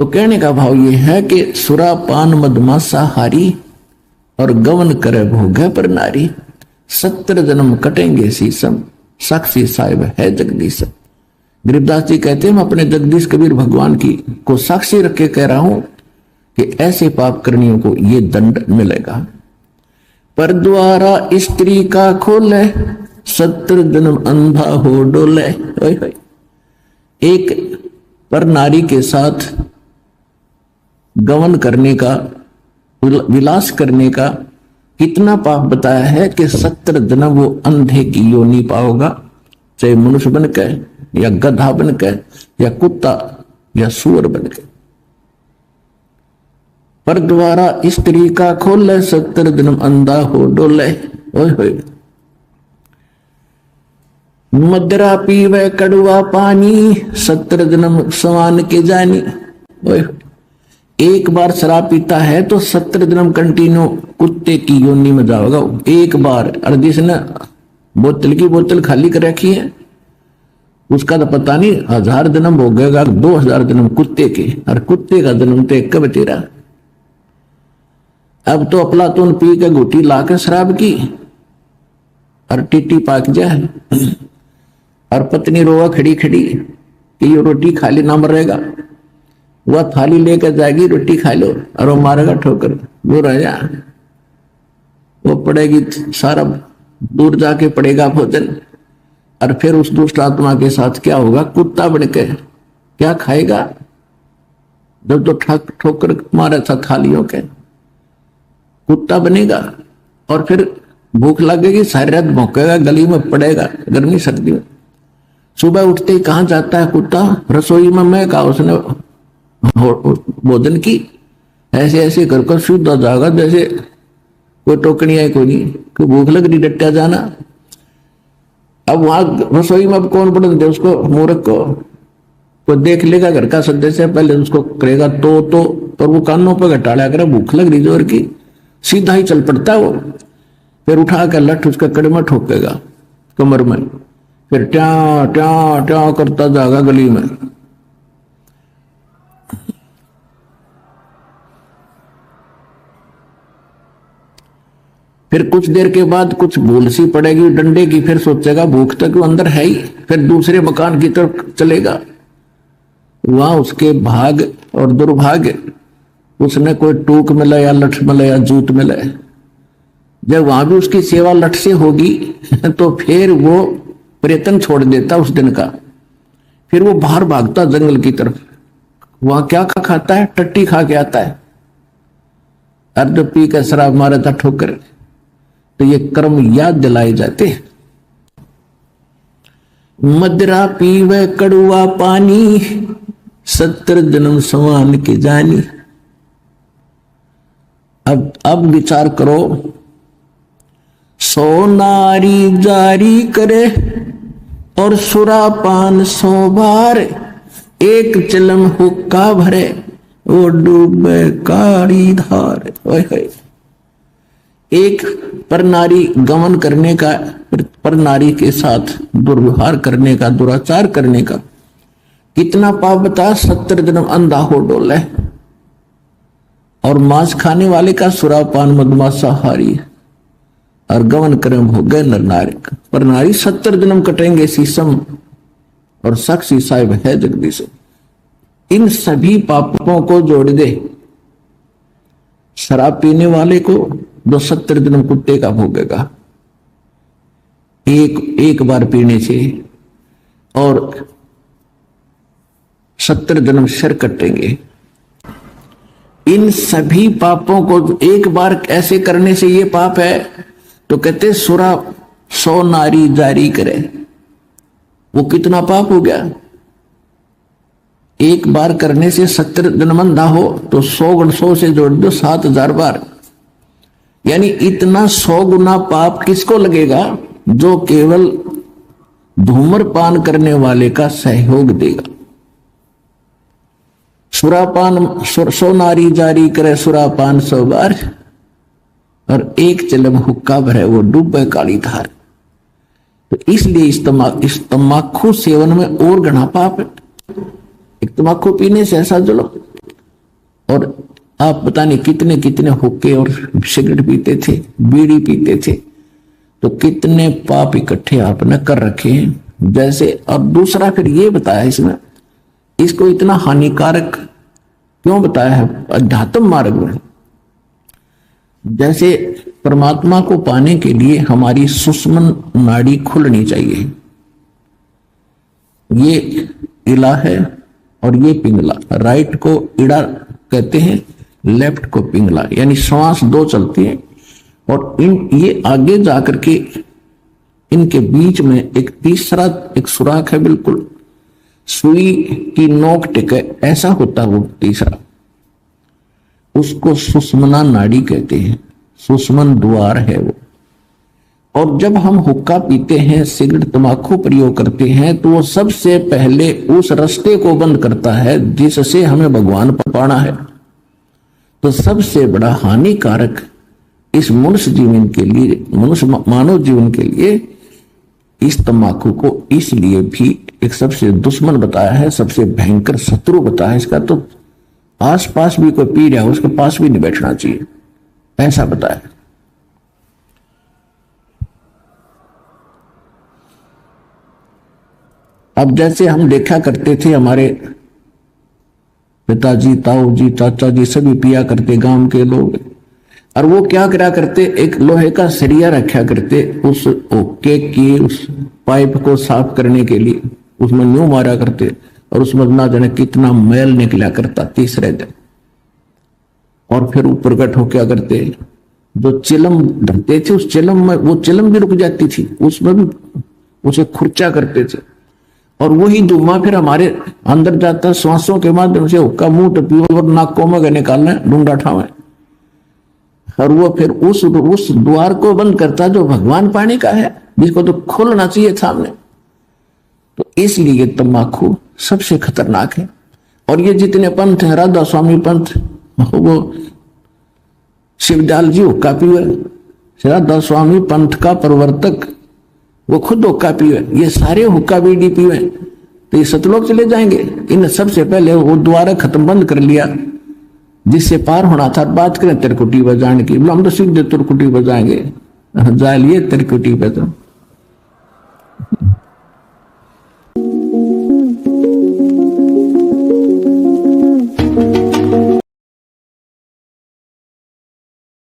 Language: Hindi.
तो कहने का भाव ये है कि सुरापान मदमासा हारी और गवन करे भोगे पर नारी, 70 जन्म कटेंगे शीशम, साक्षी साहिब है जगदीश। गरीबदास जी कहते हैं मैं अपने जगदीश कबीर भगवान की को साक्षी रख के कह रहा हूं कि ऐसे पाप करनियों को ये दंड मिलेगा। पर द्वारा स्त्री का खोले, 70 जन्म अंधा हो डोले। एक पर नारी के साथ गमन करने का, विलास करने का कितना पाप बताया है कि 70 जन्म वो अंधे की योनि पाओगा, चाहे मनुष्य बन के या गधा बन के या कुत्ता या सुअर बन के। पर द्वारा स्त्री का खोले, 70 जन्म अंधा हो डोले। ओए मदरा पीवे कड़वा पानी, 70 जन्म समान के जानी। ओए एक बार शराब पीता है तो 70 जन्म कंटिन्यू कुत्ते की योनि में जाओगा एक बार। और जिसने बोतल की बोतल खाली कर रखी है उसका तो पता नहीं 1000 जन्म हो गएगा, 2000 जन्म कुत्ते के, और कुत्ते का जन्म तो एक कब तेरा। अब तो अफलातून पी के घुटी लाकर शराब की और टीटी पाक जाए, और पत्नी रोवा खड़ी खड़ी कि ये रोटी खाली ना मरेगा, वह थाली लेकर जाएगी रोटी खा लो, और वो मारेगा ठोकर, वो राजा वो पड़ेगी सारा दूर जाके पड़ेगा भोजन। और फिर उस दुष्ट आत्मा के साथ क्या होगा, कुत्ता बन के क्या खाएगा जब तो ठोकर मारे था थालियों के, कुत्ता बनेगा। और फिर भूख लगेगी, सारी रात भौंकेगा, गली में पड़ेगा गर्मी सर्दी में। सुबह उठते ही कहां जाता है कुत्ता, रसोई में। मैं कहा उसने भोजन की, ऐसे ऐसे कर कर शुद्ध जाएगा जैसे कोई टोकनी है, कोई नहीं, कोई भूख लग रही डट्टा जाना। अब वहां रसोई में अब कौन पढ़ दे उसको, मूर्ख को। कोई देख लेगा घर का सदस्य, पहले उसको करेगा तो पर वो कानों पर घटाड़ा करे, भूख लग रही जोर की, सीधा ही चल पड़ता वो। फिर उठा कर लठ उसका कड़े में ठोकेगा कमर में, फिर ट्या ट्या ट्या करता जाएगा गली में। फिर कुछ देर के बाद कुछ भूल सी पड़ेगी डंडे की, फिर सोचेगा भूख तक वो अंदर है ही, फिर दूसरे मकान की तरफ चलेगा। वहां उसके भाग और दुर्भाग्य, उसने कोई टूक मिला या लठ मिला या जूत मिला, जब वहां भी उसकी सेवा लठ से होगी तो फिर वो प्रयत्न छोड़ देता उस दिन का। फिर वो बाहर भागता जंगल की तरफ, वहां क्या खाता है, टट्टी खा के आता है, अर्ध पी कर शराब मारा था ठोकर। तो ये कर्म याद दिलाए जाते हैं। मदरा पीवे कड़ुआ पानी, 70 जन्म समान के जानी। अब विचार करो, 100 नारी जारी करे और सुरापान 100 बार, एक चिलम हुक्का भरे वो डूबे काली धार। ओए एक पर नारी गमन करने का, पर नारी के साथ दुर्व्यवहार करने का, दुराचार करने का कितना पाप बता, 70 जन्म अंधा हो डोले। और मांस खाने वाले का सुरापान मदमासा हारी और गमन कर्म हो गए नर नारी। पर नारी 70 जन्म कटेंगे शीशम, और साक्षी साहिब है जगदीश। इन सभी पापों को जोड़ दे, शराब पीने वाले को 70 जन्म कुत्ते का भोगेगा एक बार पीने से, और 70 जन्म सिर कटेंगे। इन सभी पापों को एक बार ऐसे करने से ये पाप है, तो कहते सुरा 100 नारी जारी करे, वो कितना पाप हो गया। एक बार करने से 70 जन्म अंधा हो तो 100 गुण 100 से जोड़ दो 7000 बार, यानी इतना 100 गुना पाप किसको लगेगा, जो केवल धूम्रपान करने वाले का सहयोग देगा। सुरापान 100 नारी जारी करे, सुरापान 100 बार, और एक चिलम हुक्का भरे वो डूबे काली धार। तो इसलिए इस तम्बाकू सेवन में और घना पाप है। एक तम्बाकू पीने से ऐसा जुल्म, और आप पता नहीं कितने कितने हुक्के और सिगरेट पीते थे, बीड़ी पीते थे, तो कितने पाप इकट्ठे आपने कर रखे हैं जैसे। और दूसरा फिर ये बताया इसमें, इसको इतना हानिकारक क्यों बताया है अध्यात्म मार्ग में। जैसे परमात्मा को पाने के लिए हमारी सुषुम्न नाड़ी खुलनी चाहिए, ये इला है और ये पिंगला, राइट को इड़ा कहते हैं, लेफ्ट को पिंगला, यानी श्वास दो चलती है। और ये आगे जाकर के इनके बीच में एक तीसरा एक सुराख है, बिल्कुल सुई की नोक टिके ऐसा होता वो तीसरा, उसको सुषुम्ना नाड़ी कहते हैं, सुषुम्न द्वार है वो। और जब हम हुक्का पीते हैं, सिगरेट तंबाकू प्रयोग करते हैं, तो वो सबसे पहले उस रास्ते को बंद करता है जिससे हमें भगवान पर पाना है। तो सबसे बड़ा हानिकारक इस मनुष्य जीवन के लिए, मनुष्य मानव जीवन के लिए इस तंबाकू को इसलिए भी एक सबसे दुश्मन बताया है, सबसे भयंकर शत्रु बताया है इसका। तो आसपास भी कोई पी रहा है उसके पास भी नहीं बैठना चाहिए, ऐसा बताया। अब जैसे हम देखा करते थे, हमारे पिताजी, ताऊ जी, चाचा जी सभी पिया करते, गांव के लोग। और वो क्या करा करते, एक लोहे का सरिया रखा करते, उस ओके की उस पाइप को साफ करने के लिए उसमें न्यू मारा करते, और उसमें ना जाने कितना मैल निकला करता तीसरे दिन। और फिर ऊपर गठ हो क्या करते, जो चिलम धरते थे उस चिलम में, वो चिलम भी रुक जाती थी, उसमें भी उसे खुर्चा करते थे। और वही धुआं फिर हमारे अंदर जाता, श्वासों के माध्यम से हुक्का मुंह टपियो और नाकों में निकालना, ढूंढा ठावे, और वो फिर उस द्वार को बंद करता जो भगवान पाने का है, जिसको तो खोलना चाहिए सामने। तो इसलिए तंबाकू सबसे खतरनाक है। और ये जितने पंथ है, राधा स्वामी पंथ, वो शिवजाल जी हुक्का पीवे, राधा स्वामी पंथ का प्रवर्तक वो खुद हुक्का पीवे, ये सारे हुक्का बीड़ी पीवे, तो ये सतलोक चले जाएंगे। इन सबसे पहले वो द्वारा खत्म बंद कर लिया जिससे पार होना था। बात करें तिरकुटी बजाने की, हम तो सीधे तिरकुटी बजाएंगे, जालिए तिरकुटी बजा।